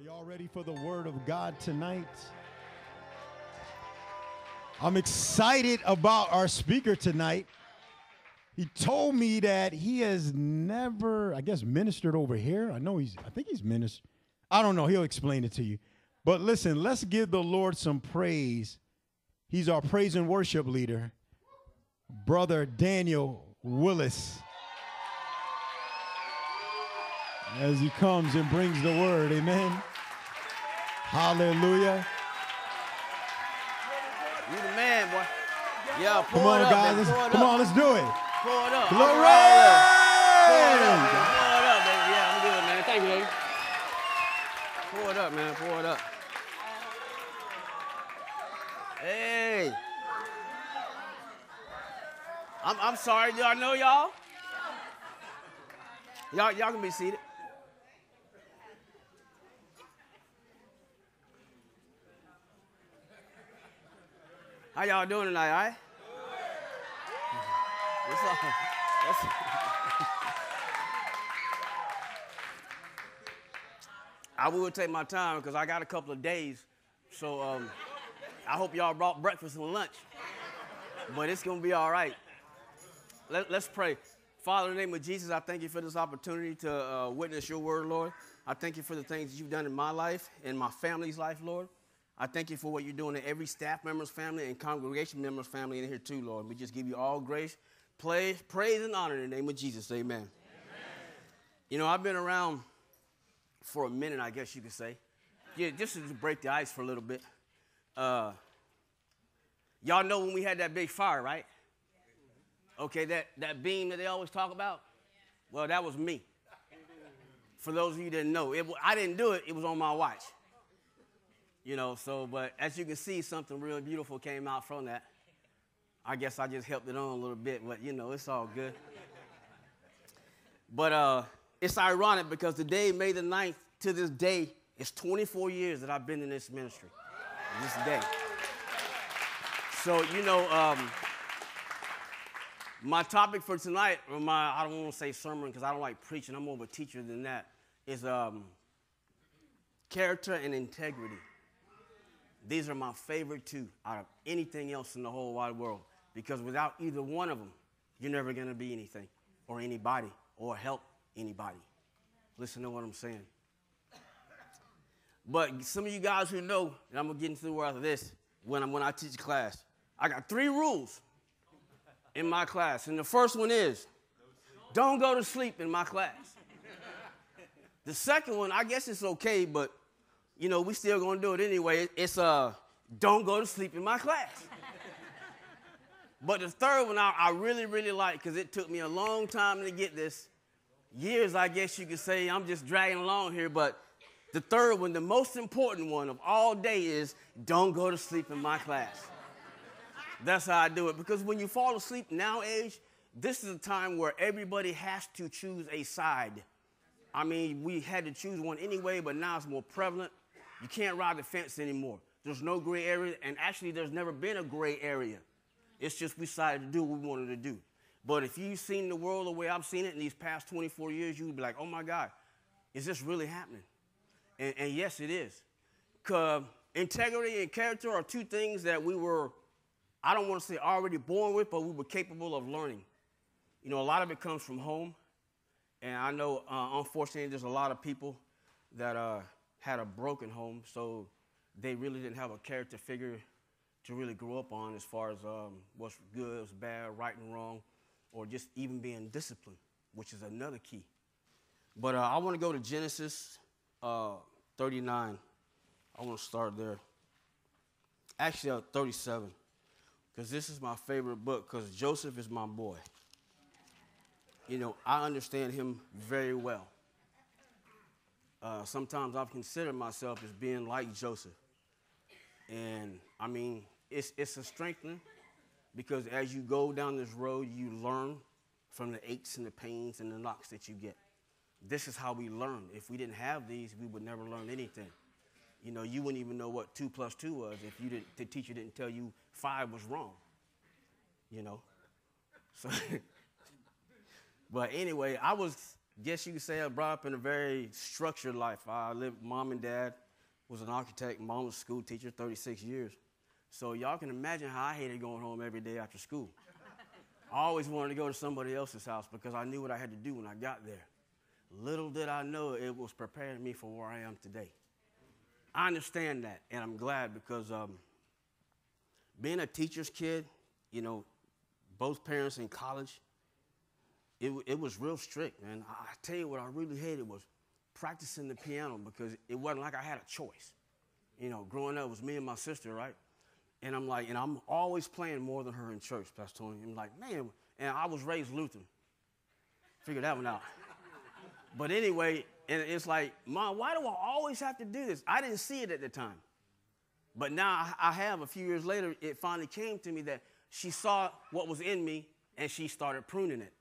Y'all ready for the word of God tonight? I'm excited about our speaker tonight. He told me that he has never, I guess, ministered over here. I think he's ministered. I don't know. He'll explain it to you. But listen, let's give the Lord some praise. He's our praise and worship leader, Brother Daniel Willis. As he comes and brings the word, amen. Hallelujah. You the man, boy. Yeah, come on, guys. Come on, let's do it. Pour it up. Glory! Pour it up, man. Pour it up, baby. Yeah, I'm good, man. Thank you, baby. Pour it up, man. Pour it up. Hey. I'm sorry. Do I know y'all? Y'all can be seated. How y'all doing tonight, all right? What's up? I will take my time because I got a couple of days. So I hope y'all brought breakfast and lunch. But it's going to be all right. Let's pray. Father, in the name of Jesus, I thank you for this opportunity to witness your word, Lord. I thank you for the things that you've done in my life, in my family's life, Lord. I thank you for what you're doing in every staff member's family and congregation member's family in here too, Lord. We just give you all grace, praise, and honor in the name of Jesus. Amen. Amen. You know, I've been around for a minute, I guess you could say. Yeah, just to break the ice for a little bit. Y'all know when we had that big fire, right? Okay, that beam that they always talk about? Well, that was me. For those of you who didn't know, I didn't do it. It was on my watch. You know, so, but as you can see, something real beautiful came out from that. I guess I just helped it on a little bit, but, you know, it's all good. But it's ironic because today, May the 9th, to this day, it's 24 years that I've been in this ministry, this day. So, you know, my topic for tonight, or I don't want to say sermon because I don't like preaching. I'm more of a teacher than that, is character and integrity. These are my favorite two out of anything else in the whole wide world. Because without either one of them, you're never going to be anything or anybody or help anybody. Listen to what I'm saying. But some of you guys who know, and I'm going to get into the word after this, when I teach class, I got 3 rules in my class. And the first one is, don't go to sleep in my class. The second one, I guess it's okay, but you know, we still gonna do it anyway. It's don't go to sleep in my class. But the third one I really, really like because it took me a long time to get this. Years, I guess you could say. I'm just dragging along here. But the third one, the most important one of all day is don't go to sleep in my class. That's how I do it. Because when you fall asleep nowadays, this is a time where everybody has to choose a side. I mean, we had to choose one anyway, but now it's more prevalent. You can't ride the fence anymore. There's no gray area, and actually there's never been a gray area. It's just we decided to do what we wanted to do. But if you've seen the world the way I've seen it in these past 24 years, you'd be like, oh, my God, is this really happening? And yes, it is. Integrity and character are two things that we were, I don't want to say already born with, but we were capable of learning. You know, a lot of it comes from home. And I know, unfortunately, there's a lot of people that had a broken home, so they really didn't have a character figure to really grow up on as far as what's good, what's bad, right and wrong, or just even being disciplined, which is another key. But I want to go to Genesis 39. I want to start there. Actually, 37, because this is my favorite book, because Joseph is my boy. You know, I understand him very well. Sometimes I've considered myself as being like Joseph. And, I mean, it's a strengthening because as you go down this road, you learn from the aches and the pains and the knocks that you get. This is how we learn. If we didn't have these, we would never learn anything. You know, you wouldn't even know what 2 + 2 was if the teacher didn't tell you 5 was wrong. You know? So, but anyway, I was guess you could say I brought up in a very structured life. I lived, mom and dad was an architect, mom was a school teacher, 36 years. So y'all can imagine how I hated going home every day after school. I always wanted to go to somebody else's house because I knew what I had to do when I got there. Little did I know it was preparing me for where I am today. I understand that, and I'm glad because being a teacher's kid, you know, both parents in college, it was real strict, man. I tell you what I really hated was practicing the piano because it wasn't like I had a choice. You know, growing up, it was me and my sister, right? And I'm like, and I'm always playing more than her in church, Pastor Tony. I'm like, man, and I was raised Lutheran. Figured that one out. But anyway, and it's like, Mom, why do I always have to do this? I didn't see it at the time. But now I have, a few years later, it finally came to me that she saw what was in me and she started pruning it.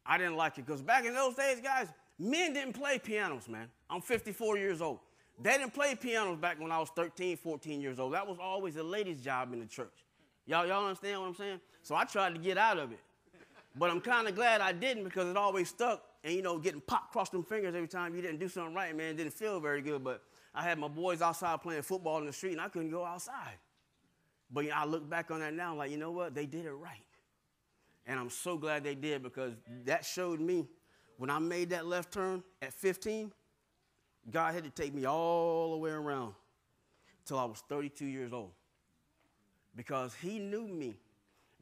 I didn't like it because back in those days, guys, men didn't play pianos, man. I'm 54 years old. They didn't play pianos back when I was 13, 14 years old. That was always a lady's job in the church. Y'all understand what I'm saying? So I tried to get out of it. But I'm kind of glad I didn't because it always stuck. And, you know, getting popped across them fingers every time you didn't do something right, man, it didn't feel very good. But I had my boys outside playing football in the street, and I couldn't go outside. But you know, I look back on that now, like, you know what? They did it right. And I'm so glad they did because that showed me when I made that left turn at 15, God had to take me all the way around till I was 32 years old because he knew me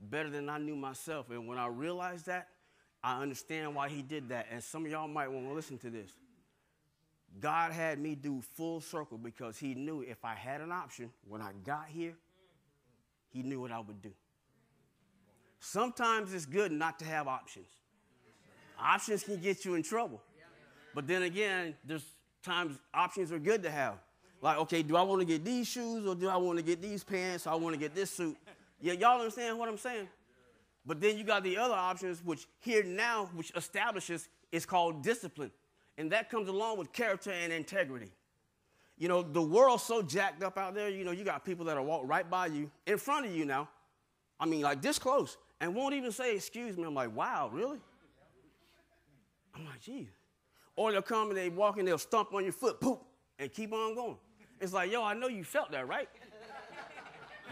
better than I knew myself. And when I realized that, I understand why he did that. And some of y'all might want to listen to this. God had me do full circle because he knew if I had an option when I got here, he knew what I would do. Sometimes it's good not to have options. Options can get you in trouble. But then again, there's times options are good to have. Like, okay, do I want to get these shoes or do I want to get these pants or I want to get this suit? Yeah, y'all understand what I'm saying? But then you got the other options, which here now, which establishes, is called discipline. And that comes along with character and integrity. You know, the world's so jacked up out there, you know, you got people that'll walk right by you, in front of you now. I mean, like this close, and won't even say, excuse me. I'm like, wow, really? I'm like, geez. Or they'll come and they walk and they'll stomp on your foot, poop, and keep on going. It's like, yo, I know you felt that, right?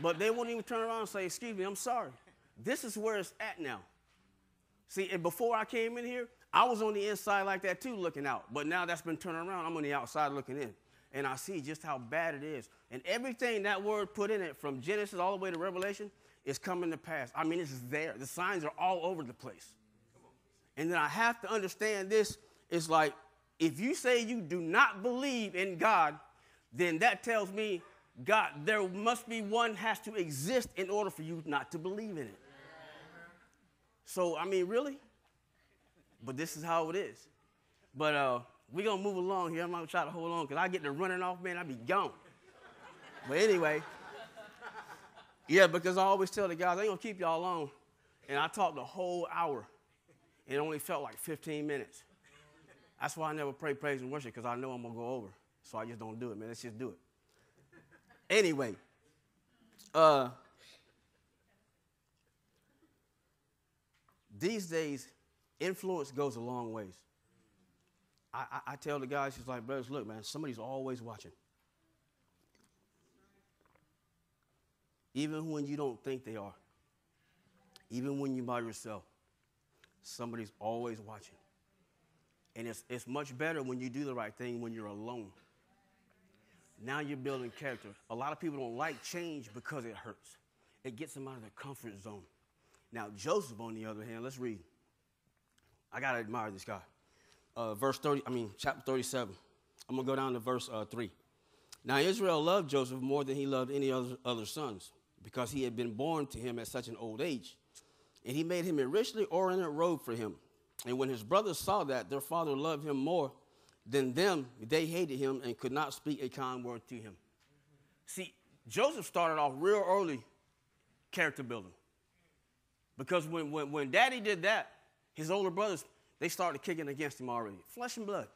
But they won't even turn around and say, excuse me, I'm sorry. This is where it's at now. See, and before I came in here, I was on the inside like that too, looking out. But now that's been turned around. I'm on the outside looking in. And I see just how bad it is. And everything that word put in it, from Genesis all the way to Revelation, is coming to pass. I mean, it's there. The signs are all over the place. And then I have to understand this. It's like, if you say you do not believe in God, then that tells me, God, there must be one has to exist in order for you not to believe in it. So, I mean, really? But this is how it is. But we're going to move along here. I'm not going to try to hold on because I get to running off, man, I'll be gone. But anyway, yeah, because I always tell the guys, I ain't going to keep y'all long. And I talked the whole hour. It only felt like 15 minutes. That's why I never pray praise and worship because I know I'm going to go over. So I just don't do it, man. Let's just do it. Anyway, these days, influence goes a long ways. I tell the guys, she's like, brothers, look, man, somebody's always watching. Even when you don't think they are. Even when you're by yourself, somebody's always watching. And it's much better when you do the right thing when you're alone. Now you're building character. A lot of people don't like change because it hurts. It gets them out of their comfort zone. Now, Joseph, on the other hand, let's read. I got to admire this guy. Chapter 37. I'm going to go down to verse 3. Now, Israel loved Joseph more than he loved any other sons because he had been born to him at such an old age. And he made him a richly ornamented robe for him. And when his brothers saw that their father loved him more than them, they hated him and could not speak a kind word to him. See, Joseph started off real early character building. Because when daddy did that, his older brothers, they started kicking against him already. Flesh and blood.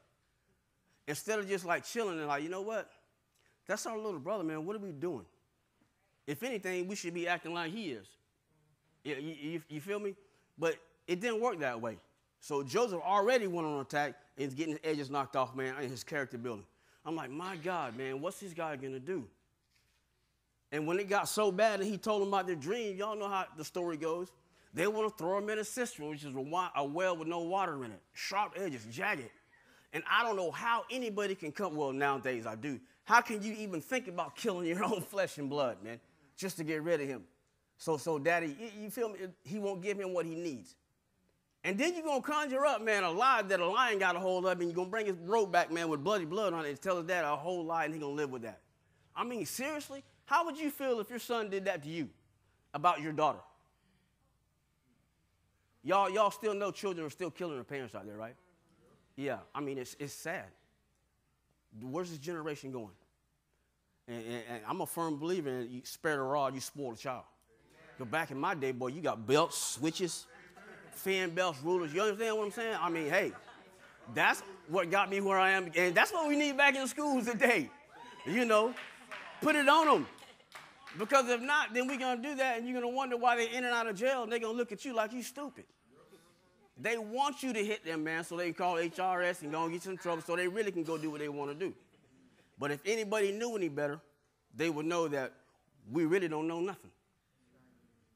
Instead of just like chilling and like, you know what? That's our little brother, man. What are we doing? If anything, we should be acting like he is. You feel me? But it didn't work that way. So Joseph already went on an attack and is getting his edges knocked off, man, and his character building. I'm like, my God, man, what's this guy going to do? And when it got so bad and he told them about their dream, y'all know how the story goes. They want to throw him in a cistern, which is a well with no water in it, sharp edges, jagged. And I don't know how anybody can come, well, nowadays I do. How can you even think about killing your own flesh and blood, man, just to get rid of him? So Daddy, you feel me? He won't give him what he needs. And then you're going to conjure up, man, a lie that a lion got a hold of, and you're going to bring his robe back, man, with bloody blood on it and tell his dad a whole lie, and he's going to live with that. I mean, seriously? How would you feel if your son did that to you about your daughter? Y'all still know children are still killing their parents out there, right? Yeah, I mean, it's sad. Where's this generation going? And I'm a firm believer in you spare the rod, you spoil the child. But back in my day, boy, you got belts, switches, fan belts, rulers. You understand what I'm saying? I mean, hey, that's what got me where I am. And that's what we need back in the schools today. You know, put it on them. Because if not, then we're going to do that, and you're going to wonder why they're in and out of jail, and they're going to look at you like you stupid. They want you to hit them, man, so they can call HRS and go and get you in trouble so they really can go do what they want to do. But if anybody knew any better, they would know that we really don't know nothing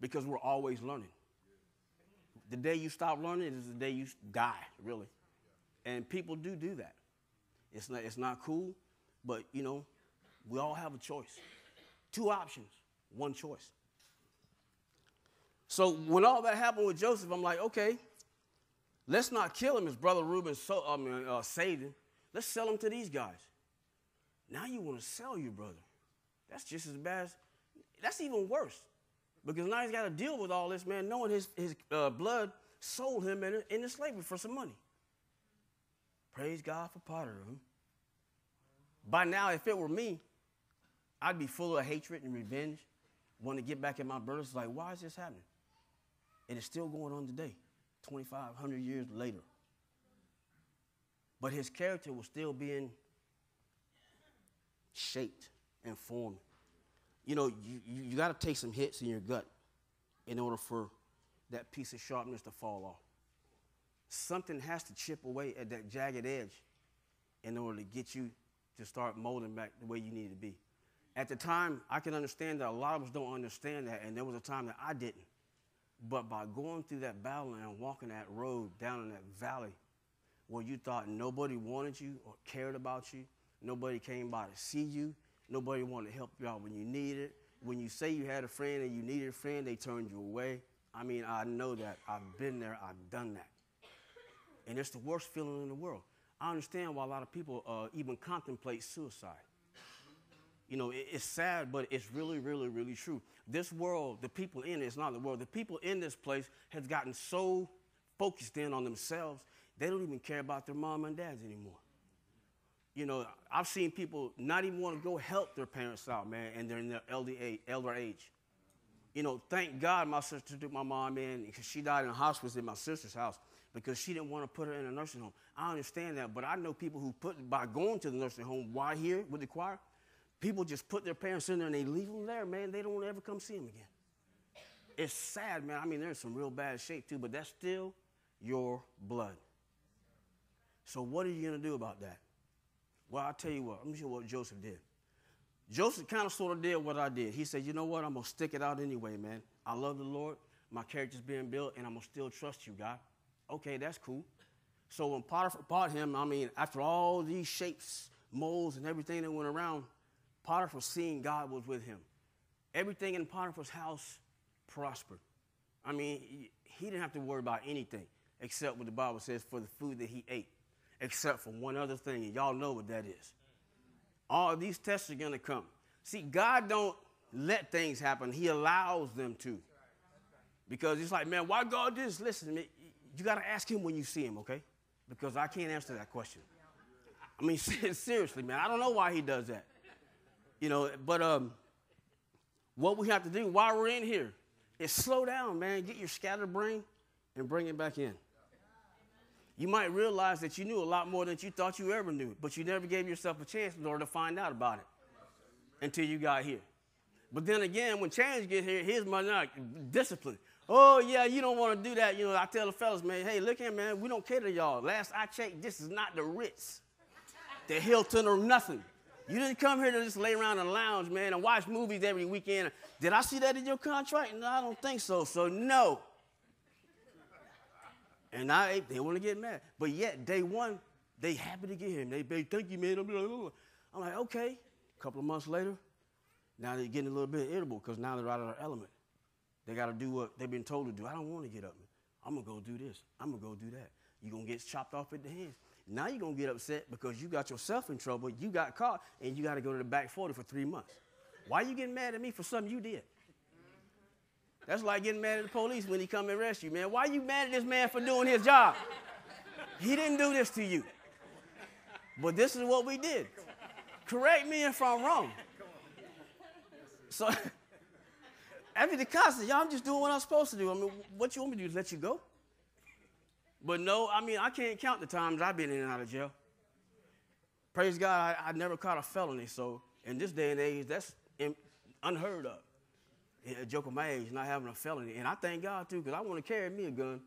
because we're always learning. The day you stop learning is the day you die, really. And people do that. It's not cool, but, you know, we all have a choice. 2 options, 1 choice. So when all that happened with Joseph, I'm like, okay, let's not kill him. His brother Reuben saved him. Let's sell him to these guys. Now you want to sell your brother. That's just as bad. That's even worse. Because now he's got to deal with all this, man, knowing his blood sold him into slavery for some money. Praise God for Potter. Huh? By now, if it were me, I'd be full of hatred and revenge, want to get back at my brothers. It's like, why is this happening? And it's still going on today, 2,500 years later. But his character was still being shaped and formed. You know, you got to take some hits in your gut in order for that piece of sharpness to fall off. Something has to chip away at that jagged edge in order to get you to start molding back the way you need to be. At the time, I can understand that a lot of us don't understand that, and there was a time that I didn't. But by going through that battle and walking that road down in that valley where you thought nobody wanted you or cared about you, nobody came by to see you, nobody wanted to help you out when you needed it. When you say you had a friend and you needed a friend, they turned you away. I mean, I know that. I've been there. I've done that. And it's the worst feeling in the world. I understand why a lot of people even contemplate suicide. You know, it's sad, but it's really, really, really true. This world, the people in it, it's not the world. The people in this place have gotten so focused in on themselves, they don't even care about their mom and dads anymore. You know, I've seen people not even want to go help their parents out, man, and they're in their elder age. You know, thank God my sister took my mom in because she died in a hospice at my sister's house because she didn't want to put her in a nursing home. I understand that, but I know people who by going to the nursing home, why here with the choir, people just put their parents in there and they leave them there, man. They don't ever come see them again. It's sad, man. I mean, they're in some real bad shape, too, but that's still your blood. So what are you going to do about that? Well, I'll tell you what. Let me show you what Joseph did. Joseph kind of sort of did what I did. He said, you know what? I'm going to stick it out anyway, man. I love the Lord. My character's being built, and I'm going to still trust you, God. Okay, that's cool. So when Potiphar bought him, I mean, after all these shapes, molds, and everything that went around, Potiphar seeing God was with him. Everything in Potiphar's house prospered. I mean, he didn't have to worry about anything except what the Bible says for the food that he ate, except for one other thing, and y'all know what that is. All of these tests are going to come. See, God don't let things happen. He allows them to. Because it's like, man, why God do this? Listen, you got to ask him when you see him, okay? Because I can't answer that question. I mean, seriously, man, I don't know why he does that. You know, but what we have to do while we're in here is slow down, man. Get your scattered brain and bring it back in. You might realize that you knew a lot more than you thought you ever knew, but you never gave yourself a chance in order to find out about it until you got here. But then again, when change gets here, here's my discipline. Oh, yeah, you don't want to do that. I tell the fellas, man, hey, look here, man, we don't cater to y'all. Last I checked, this is not the Ritz, the Hilton or nothing. You didn't come here to just lay around in the lounge, man, and watch movies every weekend. Did I see that in your contract? No, I don't think so. So, no. And they want to get mad. But yet, day one, they happy to get him. They thank you, man. I'm like, okay. A couple of months later, now they're getting a little bit irritable because now they're out of their element. They got to do what they've been told to do. I don't want to get up, man. I'm going to go do this. I'm going to go do that. You're going to get chopped off at the hands. Now you're going to get upset because you got yourself in trouble, you got caught, and you got to go to the back 40 for 3 months. Why you getting mad at me for something you did? That's like getting mad at the police when he come and arrest you, man. Why you mad at this man for doing his job? He didn't do this to you. But this is what we did. Correct me if I'm wrong. So, after the cops said, y'all, I'm just doing what I'm supposed to do. I mean, what you want me to do is let you go? But no, I mean, I can't count the times I've been in and out of jail. Praise God, I never caught a felony. So in this day and age, that's unheard of. A joke of my age, not having a felony. And I thank God, too, because I want to carry me a gun.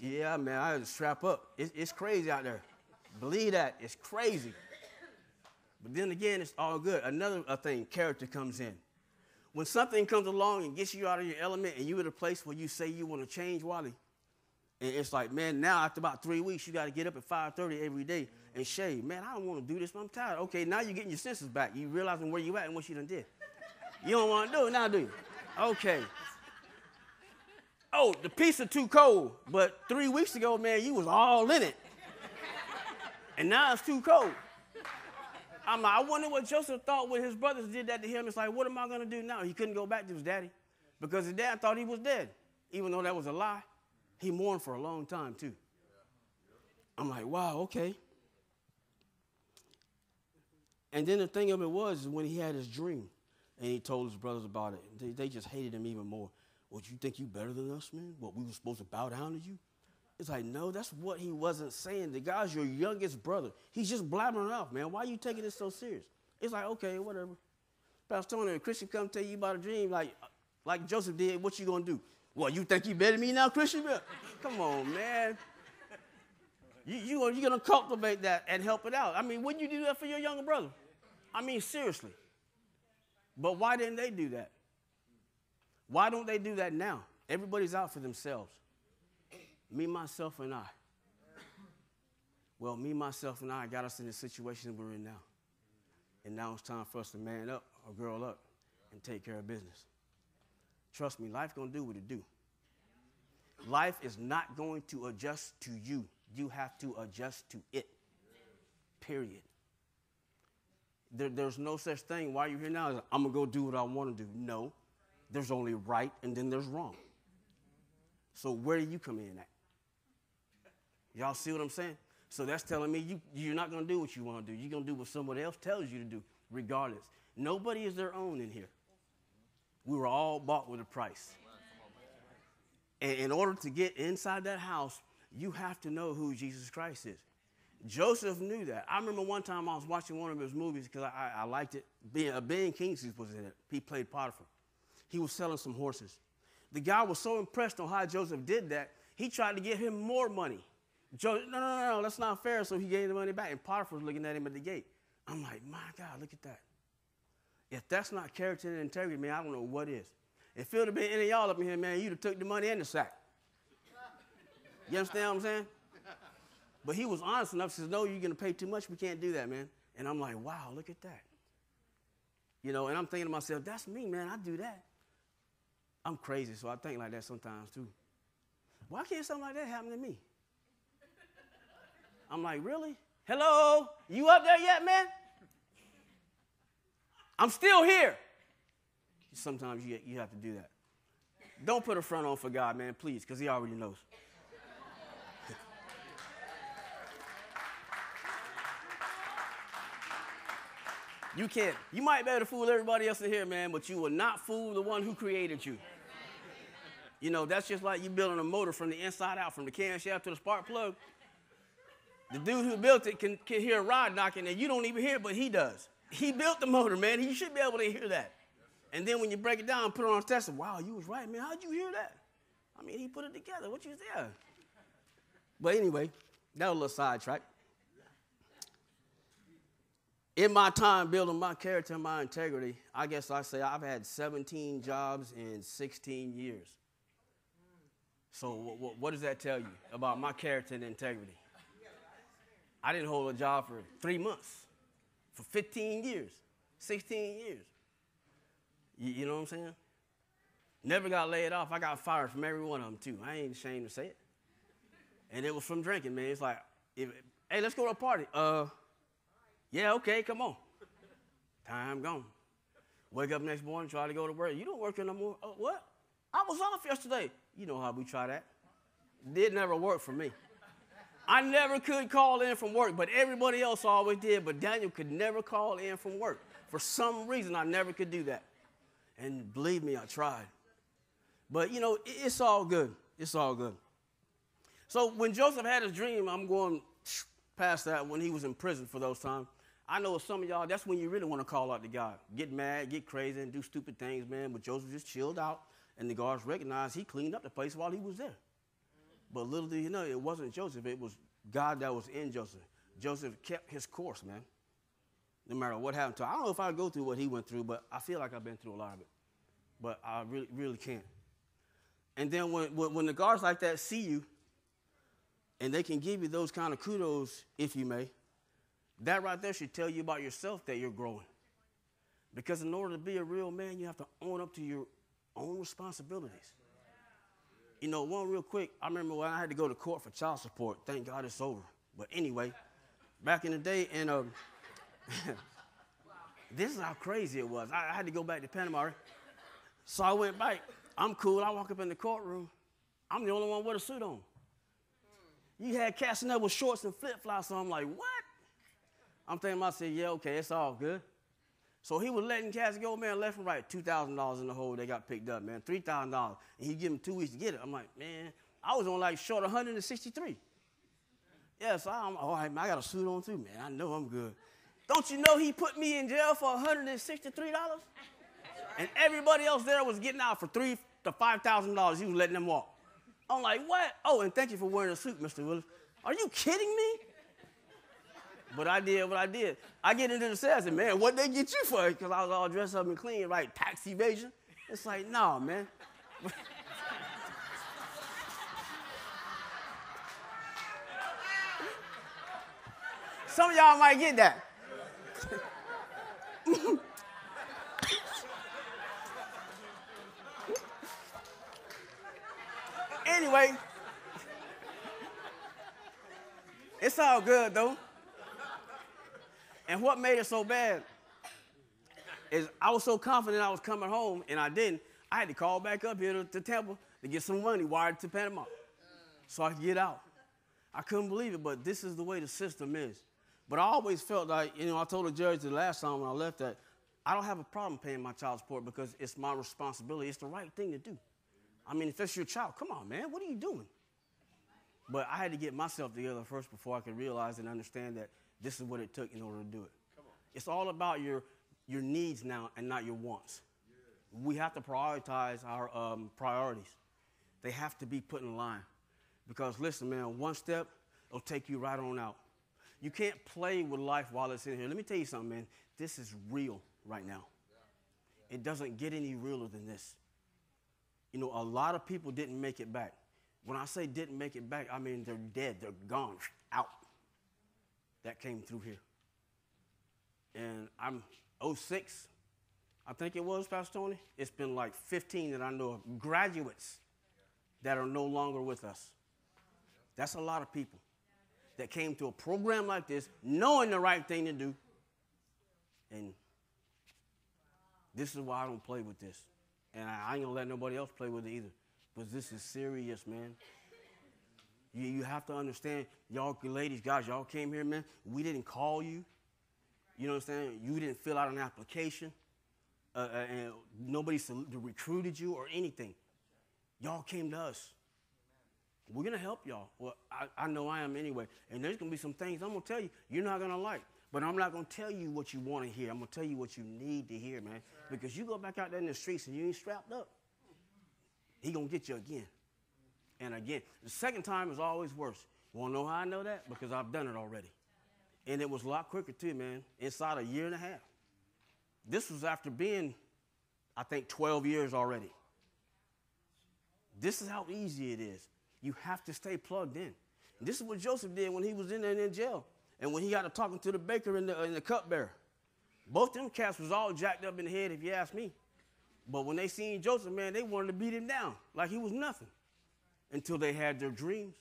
Yeah, man, I had to strap up. It's crazy out there. Believe that. It's crazy. But then again, it's all good. Another thing, character comes in. When something comes along and gets you out of your element and you're at a place where you say you want to change, Wally, and it's like, man, now after about 3 weeks, you got to get up at 5:30 every day and shave. Man, I don't want to do this, but I'm tired. Okay, now you're getting your senses back. You realizing where you at and what you done did. You don't want to do it now, do you? Okay. Oh, the pizza too cold, but 3 weeks ago, man, you was all in it. And now it's too cold. I'm like, I wonder what Joseph thought when his brothers did that to him. It's like, what am I going to do now? He couldn't go back to his daddy because his dad thought he was dead. Even though that was a lie, he mourned for a long time, too. I'm like, wow, okay. And then the thing of it was when he had his dream and he told his brothers about it, they just hated him even more. What, you think you better than us, man? What, we were supposed to bow down to you? It's like, no, that's what he wasn't saying. The guy's your youngest brother. He's just blabbering off, man. Why are you taking this so serious? It's like, okay, whatever. Pastor Tony, a Christian come tell you about a dream like Joseph did, what you going to do? Well, you think you better than me now, Christian? Come on, man. You're going to cultivate that and help it out. I mean, wouldn't you do that for your younger brother? I mean, seriously. But why didn't they do that? Why don't they do that now? Everybody's out for themselves. Me, myself, and I. Well, me, myself, and I got us in the situation we're in now. And now it's time for us to man up or girl up and take care of business. Trust me, life's going to do what it do. Life is not going to adjust to you. You have to adjust to it. Period. There's no such thing. Why you're here now is I'm going to go do what I want to do. No. There's only right and then there's wrong. So where do you come in at? Y'all see what I'm saying? So that's telling me you're not going to do what you want to do. You're going to do what somebody else tells you to do, regardless. Nobody is their own in here. We were all bought with a price. And in order to get inside that house, you have to know who Jesus Christ is. Joseph knew that. I remember one time I was watching one of his movies because I liked it. Ben Kingsley was in it. He played Potiphar. He was selling some horses. The guy was so impressed on how Joseph did that, he tried to give him more money. No, that's not fair, so he gave the money back. And Potiphar was looking at him at the gate. I'm like, my God, look at that. If that's not character and integrity, man, I don't know what is. If it would have been any of y'all up in here, man, you'd have took the money and the sack. You understand what I'm saying? But he was honest enough to say, no, you're going to pay too much. We can't do that, man. And I'm like, wow, look at that. You know, and I'm thinking to myself, that's me, man. I do that. I'm crazy, so I think like that sometimes, too. Why can't something like that happen to me? I'm like, really? Hello? You up there yet, man? I'm still here. Sometimes you have to do that. Don't put a front on for God, man, please, because he already knows. You can't. You might be able to fool everybody else in here, man, but you will not fool the one who created you. You know, that's just like you building a motor from the inside out, from the camshaft to the spark plug. The dude who built it can hear a rod knocking, and you don't even hear it, but he does. He built the motor, man. You should be able to hear that. And then when you break it down, put it on a test, wow, you was right, man. How'd you hear that? I mean, he put it together. What you say? But anyway, that was a little sidetrack. In my time building my character and my integrity, I guess I say I've had 17 jobs in 16 years. So what does that tell you about my character and integrity? I didn't hold a job for 3 months, for 15 years, 16 years. You know what I'm saying? Never got laid off. I got fired from every one of them, too. I ain't ashamed to say it. And it was from drinking, man. It's like, hey, let's go to a party. Yeah, okay, come on. Time gone. Wake up next morning, try to go to work. You don't work here no more. What? I was off yesterday. You know how we try that. It never worked for me. I never could call in from work, but everybody else always did. But Daniel could never call in from work. For some reason, I never could do that. And believe me, I tried. But, you know, it's all good. It's all good. So when Joseph had his dream, I'm going past that when he was in prison for those times. I know some of y'all, that's when you really want to call out to God. Get mad, get crazy, and do stupid things, man. But Joseph just chilled out, and the guards recognized he cleaned up the place while he was there. But little did you know, it wasn't Joseph. It was God that was in Joseph. Joseph kept his course, man, no matter what happened to him. I don't know if I go through what he went through, but I feel like I've been through a lot of it. But I really, really can't. And then when the guards like that see you, and they can give you those kind of kudos, if you may, that right there should tell you about yourself that you're growing. Because in order to be a real man, you have to own up to your own responsibilities. You know, one real quick, I remember when I had to go to court for child support. Thank God it's over. But anyway, back in the day, and this is how crazy it was. I had to go back to Panama. So I went back. I'm cool. I walk up in the courtroom. I'm the only one with a suit on. You had cats in there with shorts and flip-flops, so I'm like, what? I'm thinking to myself, yeah, okay, it's all good. So he was letting cats go, man, left and right. $2,000 in the hole, they got picked up, man. $3,000. And he give them 2 weeks to get it. I'm like, man, I was on like short 163. Yeah, so I'm all right, man, I got a suit on too, man. I know I'm good. Don't you know he put me in jail for $163? And everybody else there was getting out for $3,000 to $5,000. He was letting them walk. I'm like, what? Oh, and thank you for wearing a suit, Mr. Willis. Are you kidding me? But I did what I did. I get into the cell and said, man, what'd they get you for? Because I was all dressed up and clean, right? Tax evasion. It's like, no, man. Some of y'all might get that. Anyway, it's all good, though. And what made it so bad is I was so confident I was coming home, and I didn't. I had to call back up here to Tampa to get some money wired to Panama so I could get out. I couldn't believe it, but this is the way the system is. But I always felt like, you know, I told the judge the last time when I left that I don't have a problem paying my child support because it's my responsibility. It's the right thing to do. I mean, if that's your child, come on, man, what are you doing? But I had to get myself together first before I could realize and understand that this is what it took in order to do it. It's all about your needs now and not your wants. Yeah. We have to prioritize our priorities. They have to be put in line. Because, listen, man, one step will take you right on out. You can't play with life while it's in here. Let me tell you something, man. This is real right now. Yeah. It doesn't get any realer than this. You know, a lot of people didn't make it back. When I say didn't make it back, I mean they're dead. They're gone, out. That came through here. And I'm 06, I think it was, Pastor Tony. It's been like 15 that I know of, graduates that are no longer with us. That's a lot of people that came to a program like this, knowing the right thing to do. And this is why I don't play with this. And I ain't gonna let nobody else play with it either. But this is serious, man. You have to understand, y'all ladies, guys, y'all came here, man. We didn't call you. You know what I'm saying? You didn't fill out an application. And nobody recruited you or anything. Y'all came to us. We're going to help y'all. Well, I know I am anyway. And there's going to be some things I'm going to tell you you're not going to like. But I'm not going to tell you what you want to hear. I'm going to tell you what you need to hear, man. Because you go back out there in the streets and you ain't strapped up, he going to get you again and again. The second time is always worse. You want to know how I know that? Because I've done it already. And it was a lot quicker, too, man, inside a year and a half. This was after being, I think, 12 years already. This is how easy it is. You have to stay plugged in. And this is what Joseph did when he was in there in jail. And when he got to talking to the baker and the cupbearer. Both them cats was all jacked up in the head, if you ask me. But when they seen Joseph, man, they wanted to beat him down like he was nothing until they had their dreams.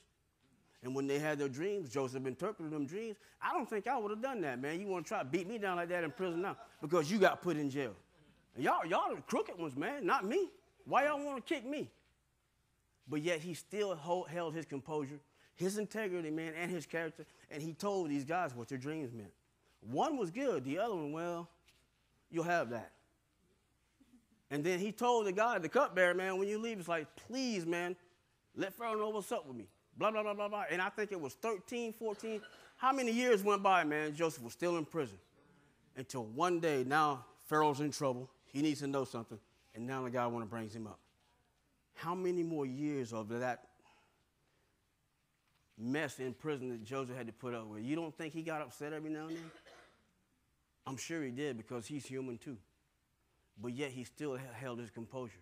And when they had their dreams, Joseph interpreted them dreams. I don't think I would have done that, man. You want to try to beat me down like that in prison now because you got put in jail. And y'all are the crooked ones, man, not me. Why y'all want to kick me? But yet he still held his composure, his integrity, man, and his character. And he told these guys what their dreams meant. One was good. The other one, well, you'll have that. And then he told the guy, the cupbearer, man, when you leave, it's like, please, man, let Pharaoh know what's up with me. Blah, blah, blah, blah, blah. And I think it was 13, 14. How many years went by, man? Joseph was still in prison. Until one day, now Pharaoh's in trouble. He needs to know something. And now the guy want to bring him up. How many more years of that mess in prison that Joseph had to put up with? You don't think he got upset every now and then? I'm sure he did because he's human too. But yet he still held his composure.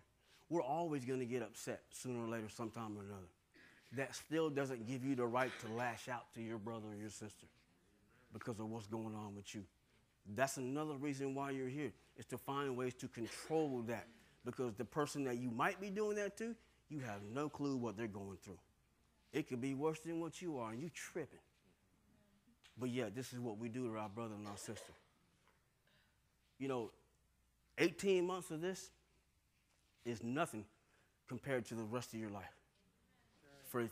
We're always going to get upset sooner or later, sometime or another. That still doesn't give you the right to lash out to your brother or your sister because of what's going on with you. That's another reason why you're here, is to find ways to control that. Because the person that you might be doing that to, you have no clue what they're going through. It could be worse than what you are, and you tripping. But yeah, this is what we do to our brother and our sister. You know, 18 months of this is nothing compared to the rest of your life.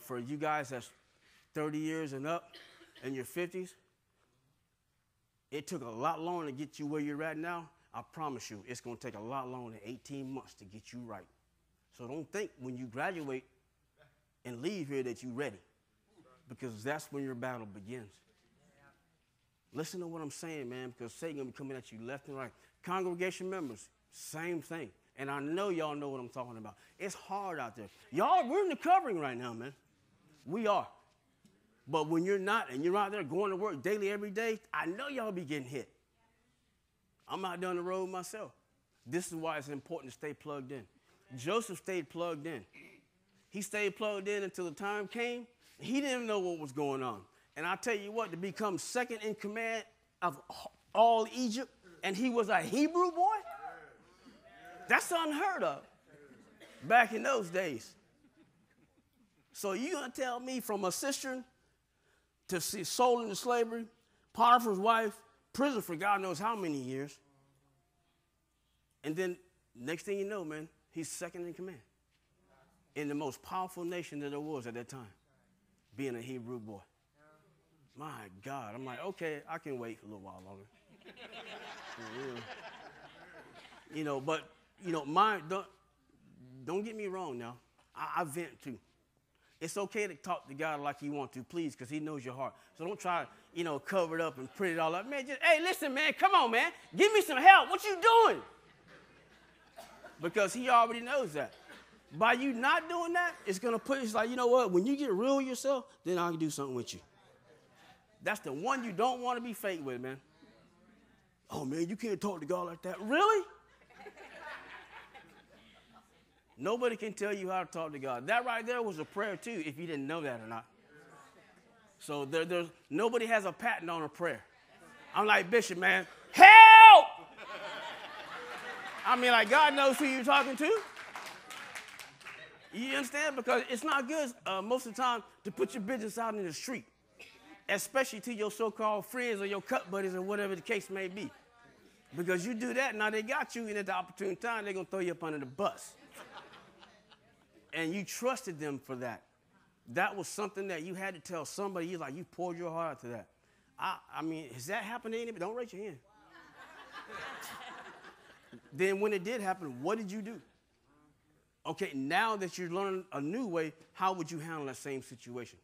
For you guys that's 30 years and up, in your 50s, it took a lot longer to get you where you're at now. I promise you, it's going to take a lot longer than 18 months to get you right. So don't think when you graduate and leave here that you're ready, because that's when your battle begins. Listen to what I'm saying, man, because Satan's going to be coming at you left and right. Congregation members, same thing. And I know y'all know what I'm talking about. It's hard out there. Y'all, we're in the covering right now, man. We are. But when you're not and you're out there going to work daily every day, I know y'all be getting hit. I'm out down the road myself. This is why it's important to stay plugged in. Joseph stayed plugged in. He stayed plugged in until the time came. He didn't know what was going on. And I tell you what, to become second in command of all Egypt, and he was a Hebrew boy, that's unheard of back in those days. So you're going to tell me from a cistern to see sold into slavery, Potiphar's wife, prison for God knows how many years. And then next thing you know, man, he's second in command in the most powerful nation that there was at that time, being a Hebrew boy. My God. I'm like, okay, I can wait a little while longer. You know, but, you know, don't get me wrong now. I vent too. It's okay to talk to God like you want to, please, because he knows your heart. So don't try to, you know, cover it up and print it all up. Man, just, hey, listen, man, come on, man. Give me some help. What you doing? Because he already knows that. By you not doing that, it's going to put, it's like, you know what, when you get real with yourself, then I can do something with you. That's the one you don't want to be fake with, man. Oh, man, you can't talk to God like that. Really? Nobody can tell you how to talk to God. That right there was a prayer, too, if you didn't know that or not. So nobody has a patent on a prayer. I'm like, Bishop, man, help! I mean, like, God knows who you're talking to. You understand? Because it's not good most of the time to put your business out in the street, especially to your so-called friends or your cut buddies or whatever the case may be. Because you do that, now they got you, and at the opportune time, they're going to throw you up under the bus. And you trusted them for that. That was something that you had to tell somebody. You like, you poured your heart out to that. I mean, has that happened to anybody? Don't raise your hand. Then when it did happen, what did you do? Okay, now that you're learning a new way, how would you handle that same situation?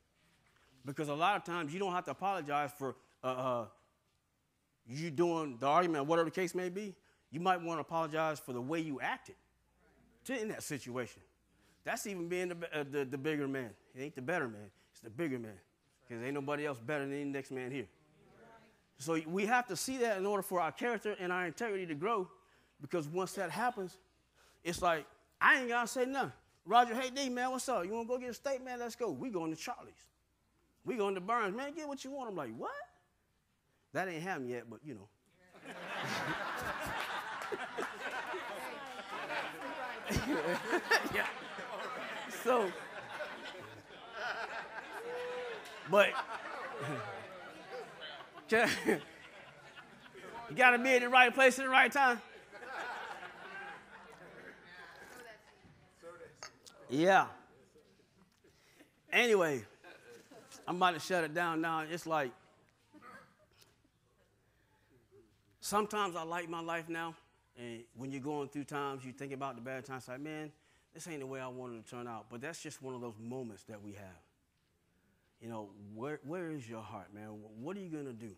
Because a lot of times you don't have to apologize for you doing the argument, whatever the case may be, you might want to apologize for the way you acted in that situation. That's even being the bigger man. It ain't the better man. It's the bigger man. Because ain't nobody else better than the next man here. So we have to see that in order for our character and our integrity to grow. Because once that happens, it's like, I ain't got to say nothing. Roger, hey, D, man, what's up? You want to go get a steak, man? Let's go. We going to Charlie's. We going to Burns. Man, get what you want. I'm like, what? That ain't happened yet, but, you know. Yeah. So, but you got to be in the right place at the right time. Yeah. Anyway, I'm about to shut it down now. It's like, sometimes I like my life now, and when you're going through times, you think about the bad times, like, man, this ain't the way I wanted to turn out. But that's just one of those moments that we have. You know, where is your heart, man? What are you going to do?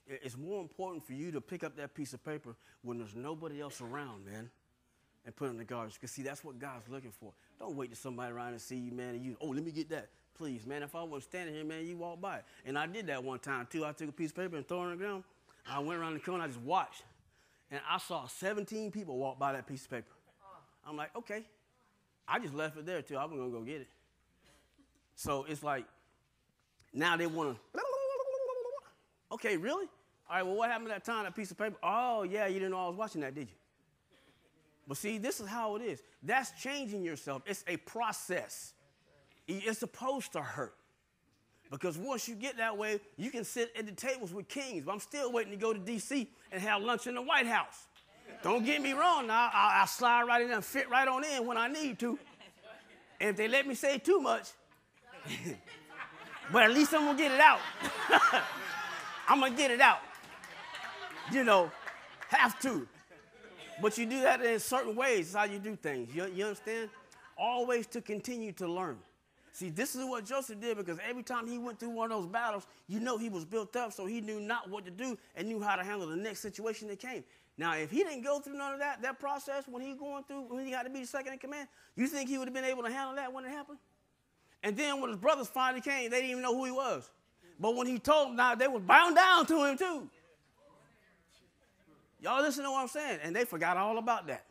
It's more important for you to pick up that piece of paper when there's nobody else around, man, and put it in the garbage. Because, see, that's what God's looking for. Don't wait till somebody around and see you, man, and you, oh, let me get that. Please, man, if I wasn't standing here, man, you walk by it. And I did that one time, too. I took a piece of paper and threw it on the ground. I went around the corner, I just watched. And I saw 17 people walk by that piece of paper. I'm like, okay. I just left it there, too. I was going to go get it. So it's like, now they want to, okay, really? All right, well, what happened to that time, that piece of paper? Oh, yeah, you didn't know I was watching that, did you? But see, this is how it is. That's changing yourself. It's a process. It's supposed to hurt. Because once you get that way, you can sit at the tables with kings. But I'm still waiting to go to D.C. and have lunch in the White House. Don't get me wrong. Now, I'll slide right in there and fit right on in when I need to. And if they let me say too much, but at least I'm going to get it out. I'm going to get it out. You know, have to. But you do that in certain ways. It's how you do things. You understand? Always to continue to learn. See, this is what Joseph did, because every time he went through one of those battles, you know he was built up, so he knew not what to do and knew how to handle the next situation that came. Now, if he didn't go through none of that process when he had to be the second in command, you think he would have been able to handle that when it happened? And then when his brothers finally came, they didn't even know who he was. But when he told them, now they were bound down to him too. Y'all listen to what I'm saying? And they forgot all about that.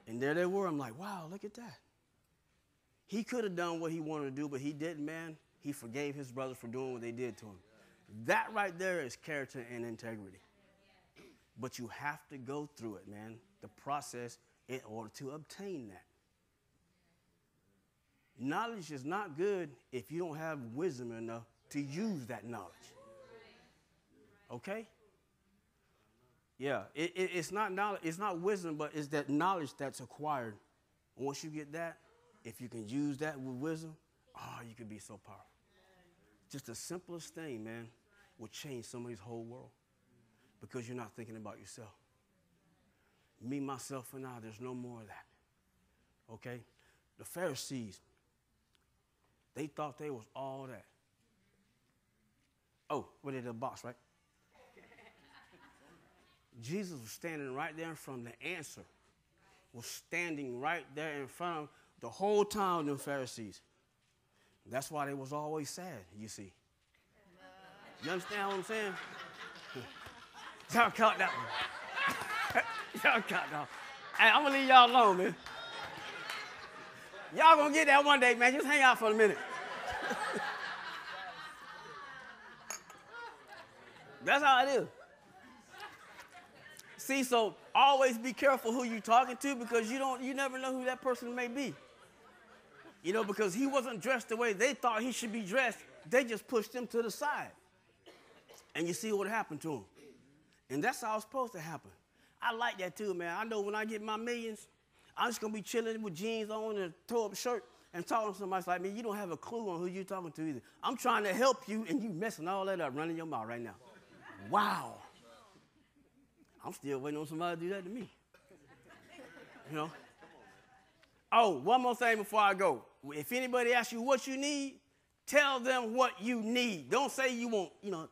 And there they were. I'm like, wow, look at that. He could have done what he wanted to do, but he didn't, man. He forgave his brothers for doing what they did to him. That right there is character and integrity. But you have to go through it, man, the process, in order to obtain that. Knowledge is not good if you don't have wisdom enough to use that knowledge. Okay? Yeah, it's not knowledge, it's not wisdom, but it's that knowledge that's acquired. Once you get that, if you can use that with wisdom, oh, you can be so powerful. Just the simplest thing, man, will change somebody's whole world because you're not thinking about yourself. Me, myself, and I, there's no more of that. Okay? The Pharisees, they thought they was all that. Oh, what did the box, right? Jesus was standing right there in front of the answer. Was standing right there in front of the whole town of the Pharisees. That's why they was always sad, you see. You understand what I'm saying? Y'all caught that one. Y'all caught that one. Hey, I'm going to leave y'all alone, man. Y'all going to get that one day, man. Just hang out for a minute. That's how it is. See, so always be careful who you're talking to, because you never know who that person may be. You know, because he wasn't dressed the way they thought he should be dressed. They just pushed him to the side. And you see what happened to him. And that's how it's supposed to happen. I like that too, man. I know when I get my millions, I'm just going to be chilling with jeans on and a toe-up shirt and talking to somebody like, man, you don't have a clue on who you're talking to either. I'm trying to help you, and you messing all that up, running your mouth right now. Wow. I'm still waiting on somebody to do that to me. You know? Oh, one more thing before I go. If anybody asks you what you need, tell them what you need. Don't say you want, a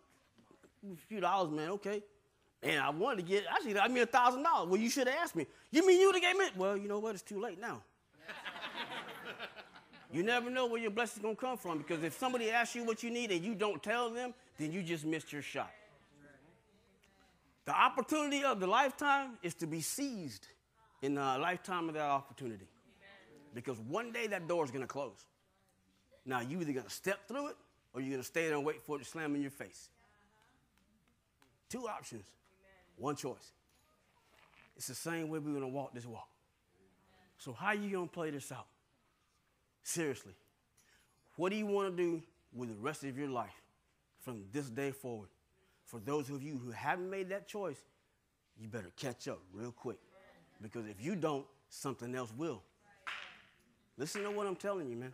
few dollars, man, okay. And I wanted to get, actually, I mean $1,000. Well, you should have asked me. You mean you would have gave me it? Well, you know what? It's too late now. You never know where your blessing's going to come from, because if somebody asks you what you need and you don't tell them, then you just missed your shot. The opportunity of the lifetime is to be seized in the lifetime of that opportunity. Because one day that door is going to close. Now, you either going to step through it or you're going to stay there and wait for it to slam in your face. Two options, one choice. It's the same way we're going to walk this walk. So how are you going to play this out? Seriously, what do you want to do with the rest of your life from this day forward? For those of you who haven't made that choice, you better catch up real quick. Because if you don't, something else will. Listen to what I'm telling you, man.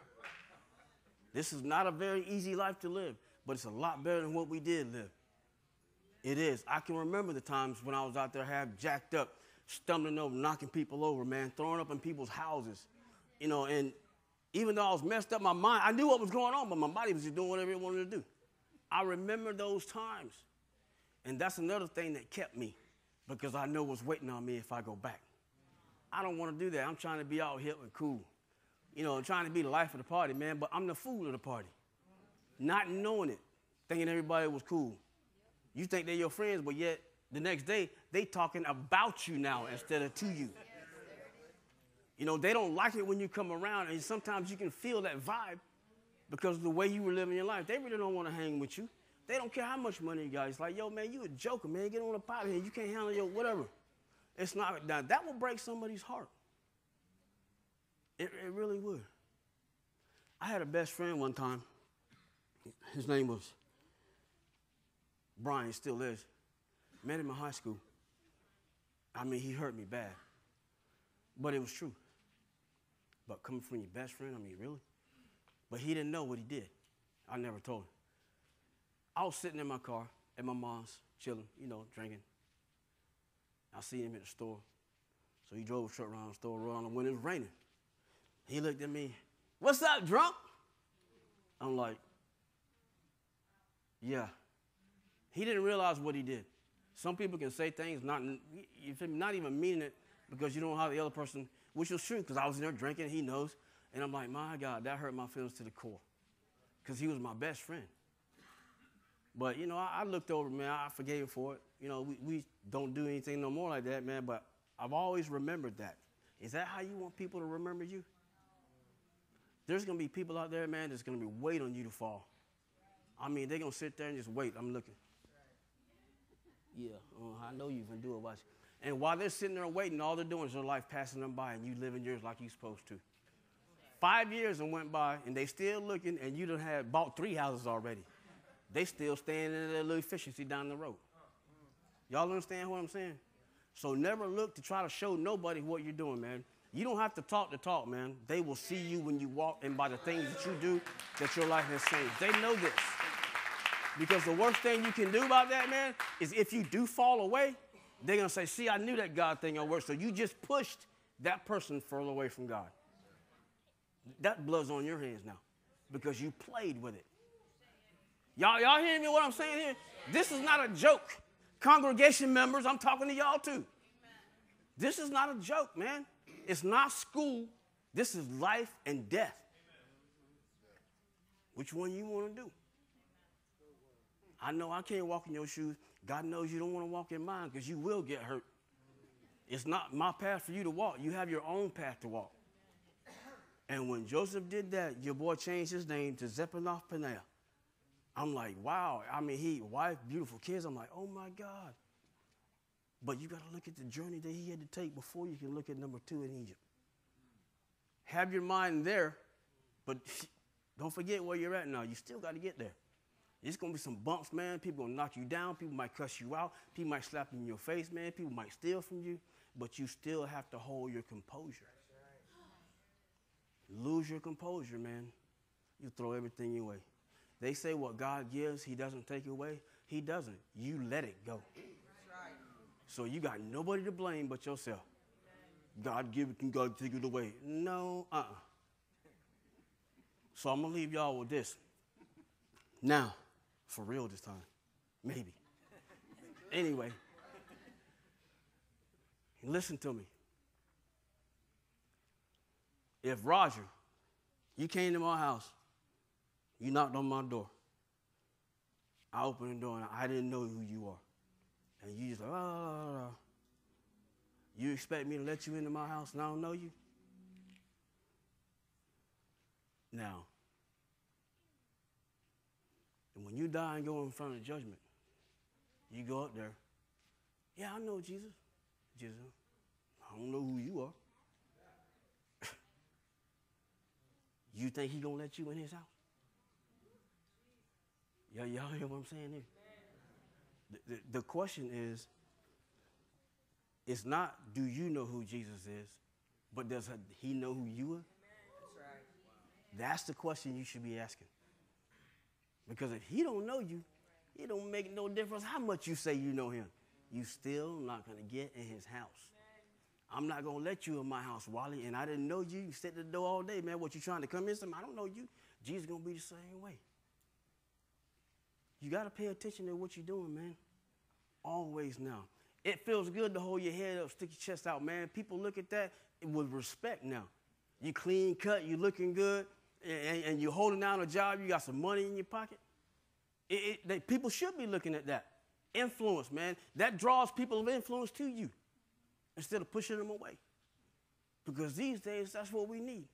This is not a very easy life to live, but it's a lot better than what we did live. It is. I can remember the times when I was out there half jacked up, stumbling over, knocking people over, man, throwing up in people's houses, and even though I was messed up, my mind, I knew what was going on, but my body was just doing whatever it wanted to do. I remember those times. And that's another thing that kept me, because I know what's waiting on me if I go back. I don't want to do that. I'm trying to be all hip and cool. I'm trying to be the life of the party, man, but I'm the fool of the party. Not knowing it, thinking everybody was cool. You think they're your friends, but yet the next day, they talking about you now instead of to you. They don't like it when you come around, and sometimes you can feel that vibe because of the way you were living your life. They really don't want to hang with you. They don't care how much money you got. It's like, yo, man, you a joker, man. Get on the pot here. You can't handle your whatever. It's not, now, that will break somebody's heart. It really would. I had a best friend one time. His name was Brian, still is. Met him in high school. I mean, he hurt me bad. But it was true. But coming from your best friend, I mean, really? But he didn't know what he did. I never told him. I was sitting in my car at my mom's, chilling, drinking. I seen him at the store. So he drove a truck around the store when it was raining. He looked at me, "What's up, drunk?" I'm like, yeah. He didn't realize what he did. Some people can say things not even meaning it because you don't know how the other person, which was true because I was in there drinking, he knows. And I'm like, my God, that hurt my feelings to the core because he was my best friend. But, I looked over, man, I forgave him for it. We don't do anything no more like that, man, but I've always remembered that. Is that how you want people to remember you? There's going to be people out there, man, that's going to be waiting on you to fall. I mean, they're going to sit there and just wait. I'm looking. Yeah, I know you can do it. Watch. And while they're sitting there waiting, all they're doing is their life passing them by, and you living yours like you're supposed to. 5 years and went by, and they still looking, and you done had bought 3 houses already. They still staying in their little efficiency down the road. Y'all understand what I'm saying? So never look to try to show nobody what you're doing, man. You don't have to talk the talk, man. They will see you when you walk, and by the things that you do, that your life has changed. They know this. Because the worst thing you can do about that, man, is if you do fall away, they're going to say, see, I knew that God thing don't work. So you just pushed that person further away from God. That blood's on your hands now because you played with it. Y'all hearing me what I'm saying here? This is not a joke. Congregation members, I'm talking to y'all too. This is not a joke, man. It's not school. This is life and death. Which one you want to do? I know I can't walk in your shoes. God knows you don't want to walk in mine because you will get hurt. It's not my path for you to walk. You have your own path to walk. And when Joseph did that, your boy changed his name to Zephaniah. I'm like, wow. I mean, wife, beautiful kids. I'm like, oh, my God. But you got to look at the journey that he had to take before you can look at number 2 in Egypt. Have your mind there, but don't forget where you're at now. You still got to get there. It's going to be some bumps, man. People going to knock you down. People might cuss you out. People might slap you in your face, man. People might steal from you. But you still have to hold your composure. Lose your composure, man. You throw everything away. They say what God gives, he doesn't take away. He doesn't. You let it go. So you got nobody to blame but yourself. God give it and God take it away. No, So I'm going to leave y'all with this. Now, for real this time. Maybe. Anyway, Listen to me. If Roger, you came to my house, you knocked on my door, I opened the door and I didn't know who you are. And you just like, oh, you expect me to let you into my house and I don't know you? Now, and when you die and go in front of judgment, you go up there, yeah, I know Jesus. Jesus, I don't know who you are. You think he gonna let you in his house? Y'all hear what I'm saying here? The question is, it's not do you know who Jesus is, but does he know who you are? That's right. That's the question you should be asking. Because if he don't know you, it don't make no difference how much you say you know him. You still not going to get in his house. I'm not going to let you in my house, Wally, and I didn't know you. You sit at the door all day, man. What, you trying to come in? I don't know you. Jesus going to be the same way. You got to pay attention to what you're doing, man. Always now. It feels good to hold your head up, stick your chest out, man. People look at that with respect now. You clean cut, you looking good, and you're holding down a job, you got some money in your pocket. People should be looking at that. Influence, man. That draws people of influence to you instead of pushing them away. Because these days, that's what we need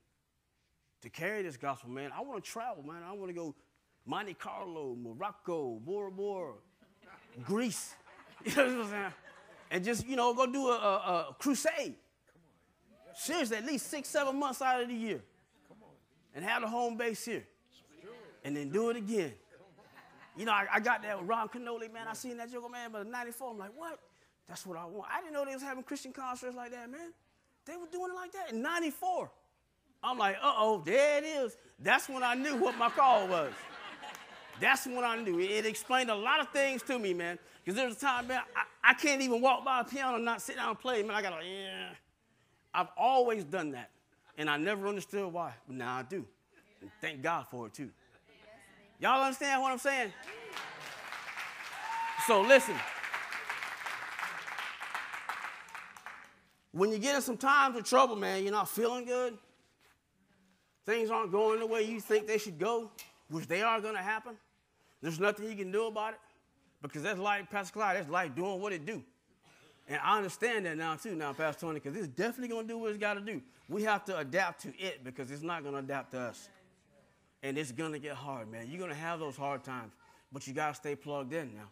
to carry this gospel, man. I want to travel, man. I want to go Monte Carlo, Morocco, Bora Bora, Greece. You know what I'm saying? And just, go do a crusade. Seriously, at least 6-7 months out of the year. And have the home base here. And then do it again. I got that with Ron Canoli, man. I seen that joke, man, but in 94, I'm like, what? That's what I want. I didn't know they was having Christian concerts like that, man. They were doing it like that in 94. I'm like, uh-oh, there it is. That's when I knew what my call was. That's when I knew. It explained a lot of things to me, man. Because there was a time, man, I can't even walk by a piano and not sit down and play, man. I got to, I've always done that. And I never understood why. But now I do. And thank God for it, too. Y'all understand what I'm saying? So listen. When you get in some times of trouble, man, you're not feeling good. Things aren't going the way you think they should go, which they are going to happen. There's nothing you can do about it. Because that's life, Pastor Clyde, that's life doing what it do. And I understand that now, too, Pastor Tony, because it's definitely going to do what it's got to do. We have to adapt to it because it's not going to adapt to us. And it's going to get hard, man. You're going to have those hard times, but you got to stay plugged in now.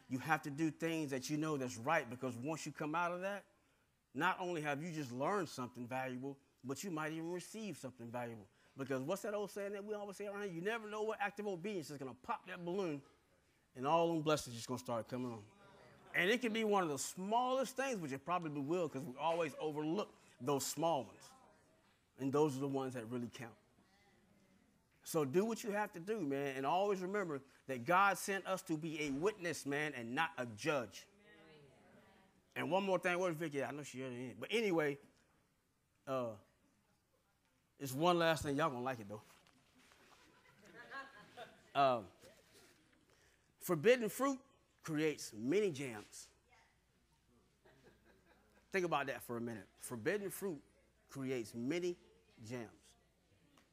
You have to do things that you know that's right because once you come out of that, not only have you just learned something valuable, but you might even receive something valuable. Because what's that old saying that we always say around here? You never know what active obedience is going to pop that balloon, and all them blessings just going to start coming on. And it can be one of the smallest things, which it probably will because we always overlook those small ones. And those are the ones that really count. So do what you have to do, man, and always remember that God sent us to be a witness, man, and not a judge. And one more thing, where's Vicky? I know she already in. But anyway, it's one last thing. Y'all gonna like it, though. Forbidden fruit creates many jams. Think about that for a minute. Forbidden fruit creates many jams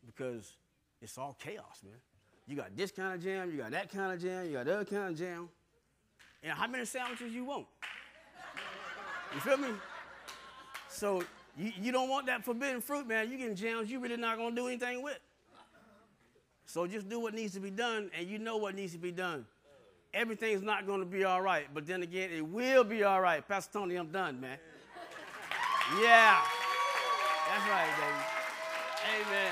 because it's all chaos, man. You got this kind of jam, you got that kind of jam, you got that other kind of jam. And how many sandwiches you want? You feel me? So you don't want that forbidden fruit, man. You getting jams you really not going to do anything with. So just do what needs to be done, and you know what needs to be done. Everything's not going to be all right, but then again, it will be all right. Pastor Tony, I'm done, man. Yeah. That's right, baby. Amen.